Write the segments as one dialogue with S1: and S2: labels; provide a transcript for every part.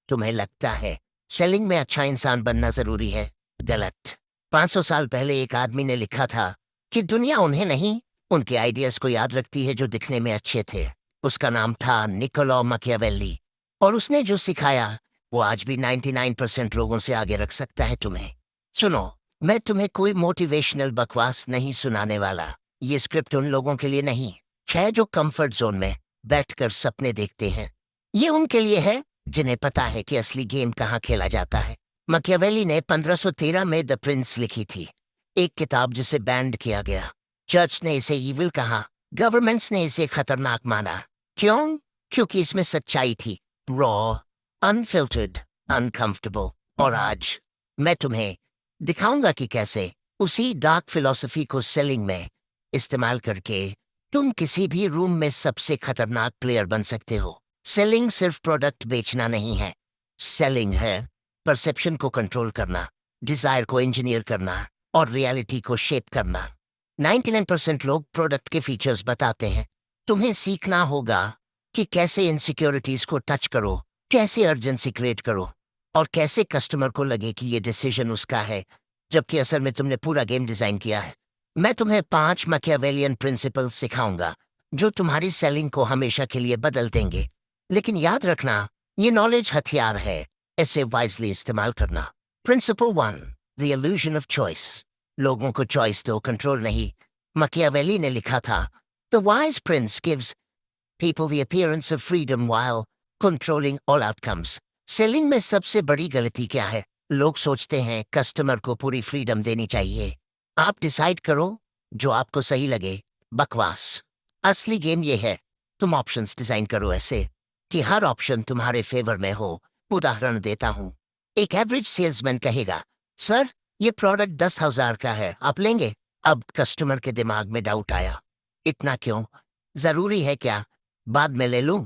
S1: तुम्हें लगता है सेलिंग में अच्छा इंसान बनना जरूरी है? गलत। 500 साल पहले एक आदमी ने लिखा था कि दुनिया उन्हें नहीं, उनके आइडियाज को याद रखती है जो दिखने में अच्छे थे। उसका नाम था निकोलो मैकियावेली। और उसने जो सिखाया वो आज भी 99% लोगों से आगे रख सकता है तुम्हें। सुनो, मैं तुम्हें कोई मोटिवेशनल बकवास नहीं सुनाने वाला। ये स्क्रिप्ट उन लोगों के लिए नहीं है जो कंफर्ट जोन में बैठकर सपने देखते हैं। ये उनके लिए है जिन्हें पता है कि असली गेम कहाँ खेला जाता है। मैकियावेली ने 1513 में द प्रिंस लिखी थी, एक किताब जिसे बैंड किया गया। चर्च ने इसे ईविल कहा, गवर्नमेंट्स ने इसे खतरनाक माना। क्यों? क्योंकि इसमें सच्चाई थी, रॉ, अनफिल्टर्ड, अनकंफर्टेबल। और आज मैं तुम्हें दिखाऊंगा कि कैसे उसी डार्क फिलॉसफी को सेलिंग में इस्तेमाल करके तुम किसी भी रूम में सबसे खतरनाक प्लेयर बन सकते हो। सेलिंग सिर्फ प्रोडक्ट बेचना नहीं है। सेलिंग है परसेप्शन को कंट्रोल करना, डिजायर को इंजीनियर करना और रियलिटी को शेप करना। 99% लोग प्रोडक्ट के फीचर्स बताते हैं। तुम्हें सीखना होगा कि कैसे इनसिक्योरिटीज को टच करो, कैसे अर्जेंसी क्रिएट करो और कैसे कस्टमर को लगे कि ये डिसीजन उसका है, जबकि असल में तुमने पूरा गेम डिजाइन किया है। मैं तुम्हें 5 मैकियावेलियन प्रिंसिपल्स सिखाऊंगा जो तुम्हारी सेलिंग को हमेशा के लिए बदल देंगे। लेकिन याद रखना, ये नॉलेज हथियार है, इसे वाइजली इस्तेमाल करना। Principle 1, the illusion of choice. लोगों को चॉइस दो, कंट्रोल नहीं। मैकियावेली ने लिखा था, the wise Prince gives people the appearance of freedom while controlling all outcomes. Selling में सबसे बड़ी गलती क्या है? लोग सोचते हैं कस्टमर को पूरी फ्रीडम देनी चाहिए। आप डिसाइड करो जो आपको सही लगे। बकवास। असली गेम ये है, तुम ऑप्शंस डिजाइन करो ऐसे कि हर ऑप्शन तुम्हारे फेवर में हो। उदाहरण देता हूँ, एक एवरेज सेल्समैन कहेगा, सर ये प्रोडक्ट 10,000 का है, आप लेंगे? अब कस्टमर के दिमाग में डाउट आया, इतना क्यों? जरूरी है क्या? बाद में ले लूं।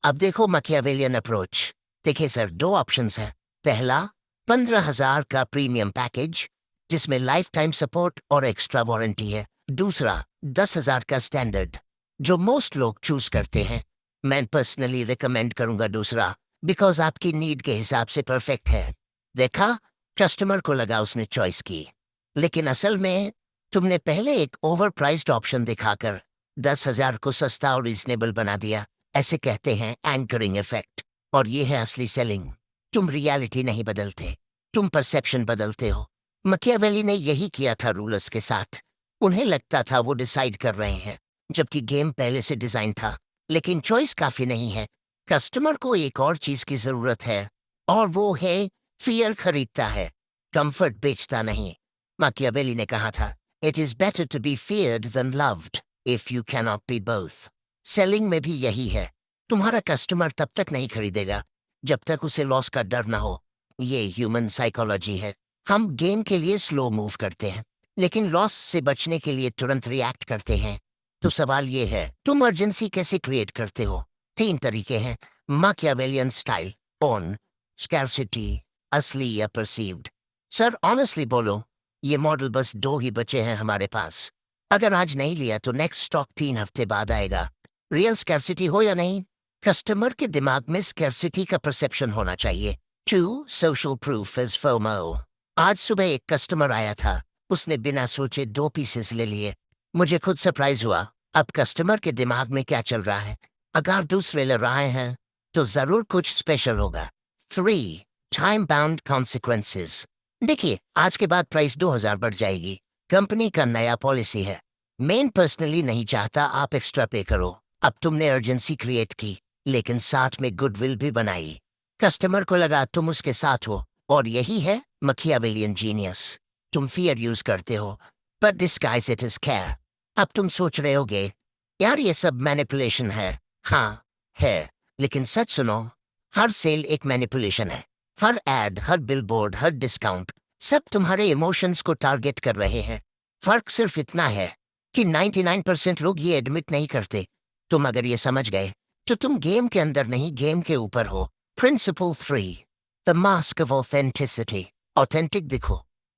S1: अब देखो मैकियावेलियन अप्रोच। देखिए सर, 2 ऑप्शंस हैं। पहला, 15,000 का प्रीमियम पैकेज जिसमें लाइफ टाइम सपोर्ट और एक्स्ट्रा वारंटी है। दूसरा, 10,000 का स्टैंडर्ड जो मोस्ट लोग चूज करते हैं। मैं पर्सनली रिकमेंड करूंगा दूसरा, बिकॉज आपकी नीड के हिसाब से परफेक्ट है। देखा, कस्टमर को लगा उसने चॉइस की। लेकिन असल में तुमने पहले एक ओवर प्राइस्ड ऑप्शन दिखाकर 10,000 को सस्ता और रीजनेबल बना दिया। ऐसे कहते हैं एंकरिंग इफेक्ट। और ये है असली सेलिंग। तुम रियलिटी नहीं बदलते, तुम परसेप्शन बदलते हो। मैकियावेली ने यही किया था रूलर्स के साथ। उन्हें लगता था वो डिसाइड कर रहे हैं, जबकि गेम पहले से डिजाइन था। लेकिन चॉइस काफी नहीं है, कस्टमर को एक और चीज की जरूरत है, और वो है फियर। खरीदता है, कंफर्ट बेचता नहीं। मैकियावेली ने कहा था, it is better to be feared than loved if you cannot be both. Selling में भी यही है। तुम्हारा कस्टमर तब तक नहीं खरीदेगा जब तक उसे लॉस का डर ना हो। ये ह्यूमन साइकोलॉजी है। हम गेम के लिए स्लो मूव करते हैं, लेकिन लॉस से बचने के लिए तुरंत रिएक्ट करते हैं। तो सवाल ये है, तुम अर्जेंसी कैसे क्रिएट करते हो? 3 तरीके हैं। मैकियावेलियन स्टाइल, ओन, स्कैर्सिटी, असली या परसीव्ड। सर ऑनेस्टली बोलो, ये मॉडल बस 2 ही बचे हैं हमारे पास। अगर आज नहीं लिया तो नेक्स्ट स्टॉक 3 हफ्ते बाद आएगा। रियल स्कैर्सिटी हो या नहीं, कस्टमर के दिमाग में स्कैर्सिटी का परसेप्शन होना चाहिए। 2, सोशल प्रूफ इज फोमो। आज सुबह एक कस्टमर आया था, उसने बिना सोचे 2 पीसेस ले लिए। मुझे खुद सरप्राइज हुआ। अब कस्टमर के दिमाग में क्या चल रहा है? अगर दूसरे ले रहे हैं तो जरूर कुछ स्पेशल होगा। 3, टाइम बाउंड कॉन्सिक्वेंसेस। देखिए, आज के बाद प्राइस 2,000 बढ़ जाएगी। कंपनी का नया पॉलिसी है। मेन पर्सनली नहीं चाहता आप एक्स्ट्रा पे करो। अब तुमने अर्जेंसी क्रिएट की, लेकिन साथ में गुडविल भी बनाई। कस्टमर को लगा तुम उसके साथ हो, और यही है मैकियावेलियन जीनियस। तुम फियर यूज करते हो, but disguise it as care. अब तुम सोच रहे होगे, यार ये सब मैनिपुलेशन है। हाँ है, लेकिन सच सुनो, हर सेल एक मैनिपुलेशन है। हर एड, हर बिलबोर्ड, हर डिस्काउंट, सब तुम्हारे इमोशंस को टारगेट कर रहे हैं। फर्क सिर्फ इतना है कि 99% लोग ये एडमिट नहीं करते। तुम अगर ये समझ गए तो तुम गेम के अंदर नहीं, गेम के ऊपर हो। Principle 3, the mask of authenticity. Authentic दिखो,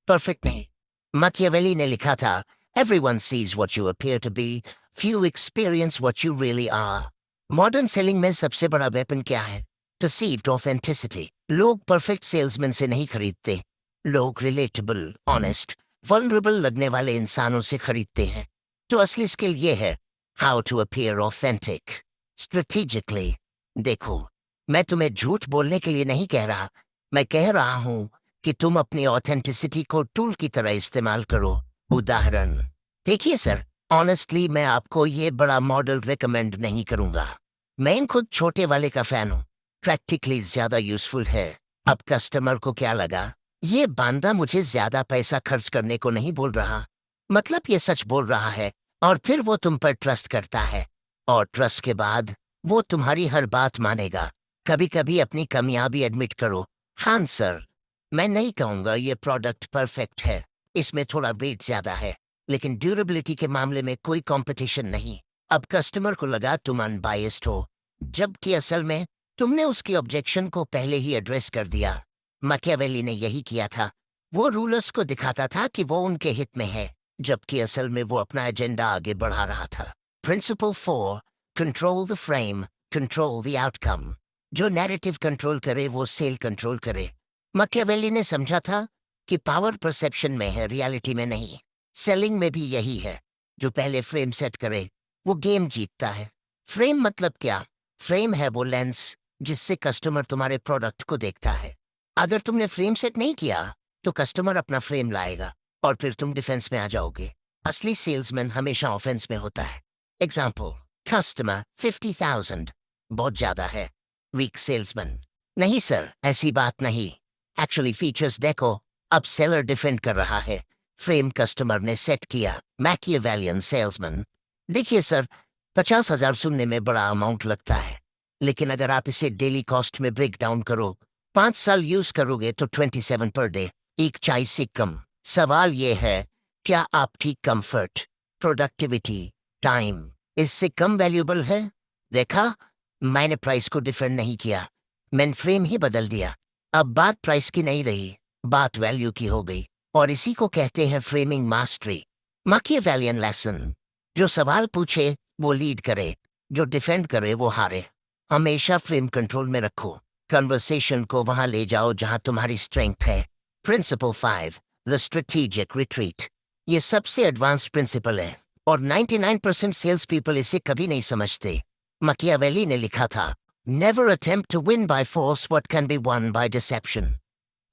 S1: परफेक्ट नहीं। मैकियावेली ने लिखा था, everyone sees what you appear to be, few experience what you really are. Modern selling में सबसे बड़ा वेपन क्या है? Perceived authenticity. लोग परफेक्ट सेल्समैन से नहीं खरीदते, लोग रिलेटेबल, ऑनेस्ट, वल्नरेबल लगने वाले इंसानों से खरीदते हैं। तो असली स्किल ये है, how to appear authentic strategically. देखो, मैं तुम्हें झूठ बोलने के लिए नहीं कह रहा, मैं कह रहा हूं कि तुम अपनी ऑथेंटिसिटी को टूल की तरह इस्तेमाल करो। उदाहरण देखिए सर, ऑनेस्टली मैं आपको ये बड़ा मॉडल रिकमेंड नहीं करूंगा। मैं खुद छोटे वाले का फैन हूँ, प्रैक्टिकली ज्यादा यूजफुल है। अब कस्टमर को क्या लगा, ये बांदा मुझे ज्यादा पैसा खर्च करने को नहीं बोल रहा, मतलब ये सच बोल रहा है। और फिर वो तुम पर ट्रस्ट करता है, और ट्रस्ट के बाद वो तुम्हारी हर बात मानेगा। कभी कभी अपनी कमियां भी एडमिट करो। हाँ सर, मैं नहीं कहूंगा ये प्रोडक्ट परफेक्ट है, इसमें थोड़ा वेट ज्यादा है, लेकिन ड्यूरेबिलिटी के मामले में कोई कंपटीशन नहीं। अब कस्टमर को लगा तुम अनबायस्ड हो, जबकि असल में तुमने उसकी ऑब्जेक्शन को पहले ही एड्रेस कर दिया। मैकियावेली ने यही किया था, वो रूलर्स को दिखाता था कि वो उनके हित में है, जबकि असल में वो अपना एजेंडा आगे बढ़ा रहा था। Principle 4, control the frame, control the outcome. जो नैरेटिव कंट्रोल करे वो सेल कंट्रोल करे। मैकियावेली ने समझा था कि पावर परसेप्शन में है, रियलिटी में नहीं। सेलिंग में भी यही है, जो पहले फ्रेम सेट करे वो गेम जीतता है। फ्रेम मतलब क्या? फ्रेम है वो लेंस जिससे कस्टमर तुम्हारे प्रोडक्ट को देखता है। अगर तुमने फ्रेम सेट नहीं किया तो कस्टमर अपना फ्रेम लाएगा और फिर तुम डिफेंस में आ जाओगे। असली सेल्समैन हमेशा ऑफेंस में होता है। एग्जाम्पल, कस्टमर 50,000, बहुत ज्यादा है। वीक सेल्समैन, नहीं सर ऐसी बात नहीं, एक्चुअली फीचर्स देखो। अब सेलर डिफेंड कर रहा है, फ्रेम कस्टमर ने सेट किया। मैकियावेलियन सेल्समैन, देखिए सर, 50,000 सुनने में बड़ा अमाउंट लगता है, लेकिन अगर आप इसे डेली कॉस्ट में ब्रेक डाउन करो, 5 साल यूज करोगे तो 27 पर डे, एक चाय से कम। सवाल ये है, क्या आपकी कंफर्ट, प्रोडक्टिविटी, टाइम इससे कम वैल्यूबल है? देखा, मैंने प्राइस को डिफेंड नहीं किया, मैंने फ्रेम ही बदल दिया। अब बात प्राइस की नहीं रही, बात वैल्यू की हो गई, और इसी को कहते हैं फ्रेमिंग मास्टरी। मैकियावेलियन लेसन, जो सवाल पूछे वो लीड करे, जो डिफेंड करे वो हारे। हमेशा फ्रेम कंट्रोल में रखो, कन्वर्सेशन को वहां ले जाओ जहां तुम्हारी स्ट्रेंथ है। Principle 5, the strategic retreat. ये सबसे एडवांस प्रिंसिपल है और 99% सेल्स पीपल इसे कभी नहीं समझते। मैकियावेली ने लिखा था, never attempt to win by force what can be won by deception.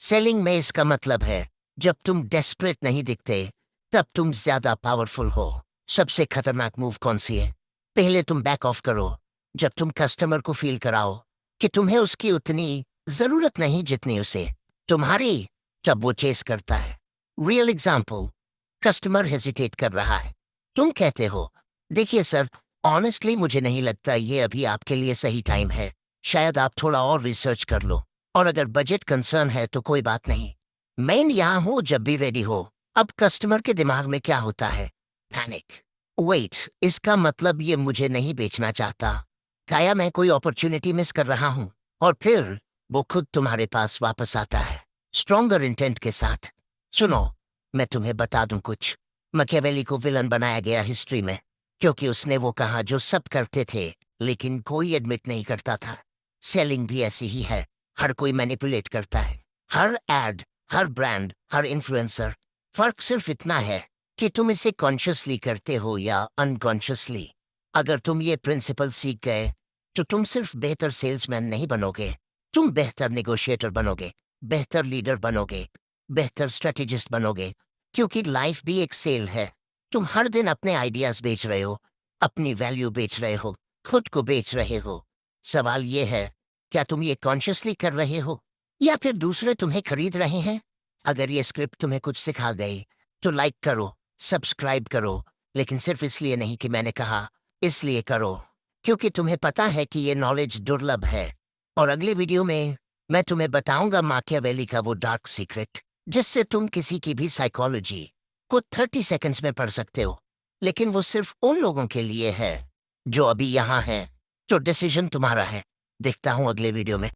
S1: Selling में इसका मतलब है, जब तुम डेस्परेट नहीं दिखते तब तुम ज्यादा पावरफुल हो। सबसे खतरनाक मूव कौन सी है? पहले तुम बैक ऑफ करो, जब तुम कस्टमर को फील कराओ कि तुम्हें उसकी उतनी जरूरत नहीं जितनी उसे तुम्हारी, तब वो चेस करता है। रियल एग्जाम्पल, कस्टमर हेजिटेट कर रहा है, तुम कहते हो, देखिए सर, ऑनेस्टली मुझे नहीं लगता ये अभी आपके लिए सही टाइम है, शायद आप थोड़ा और रिसर्च कर लो, और अगर बजट कंसर्न है तो कोई बात नहीं, मैं यहाँ हूँ जब भी रेडी हो। अब कस्टमर के दिमाग में क्या होता है? पैनिक। वेट, इसका मतलब ये मुझे नहीं बेचना चाहता, क्या मैं कोई अपॉर्चुनिटी मिस कर रहा हूँ? और फिर वो खुद तुम्हारे पास वापस आता है, स्ट्रॉन्गर इंटेंट के साथ। सुनो, मैं तुम्हें बता दूं कुछ, मैकियावेली को विलन बनाया गया हिस्ट्री में, क्योंकि उसने वो कहा जो सब करते थे लेकिन कोई एडमिट नहीं करता था। सेलिंग भी ऐसी ही है, हर कोई मैनिपुलेट करता है, हर एड, हर ब्रांड, हर इन्फ्लुएंसर। फर्क सिर्फ इतना है कि तुम इसे कॉन्शियसली करते हो या अनकॉन्शियसली। अगर तुम ये प्रिंसिपल सीख गए तो तुम सिर्फ बेहतर सेल्समैन नहीं बनोगे, तुम बेहतर नेगोशिएटर बनोगे, बेहतर लीडर बनोगे, बेहतर स्ट्रेटेजिस्ट बनोगे, क्योंकि लाइफ भी एक सेल है। तुम हर दिन अपने आइडियाज बेच रहे हो, अपनी वैल्यू बेच रहे हो, खुद को बेच रहे हो। सवाल ये है, क्या तुम ये कॉन्शियसली कर रहे हो या फिर दूसरे तुम्हें खरीद रहे हैं? अगर ये स्क्रिप्ट तुम्हें कुछ सिखा गई तो लाइक करो, सब्सक्राइब करो, लेकिन सिर्फ इसलिए नहीं कि मैंने कहा, इसलिए करो क्योंकि तुम्हें पता है कि ये नॉलेज दुर्लभ है। और अगले वीडियो में मैं तुम्हें बताऊंगा मैकियावेली का वो डार्क सीक्रेट, जिससे तुम किसी की भी साइकोलॉजी को 30 सेकंड्स में पढ़ सकते हो, लेकिन वो सिर्फ उन लोगों के लिए है जो अभी यहाँ हैं। तो डिसीजन तुम्हारा है। देखता हूँ अगले वीडियो में।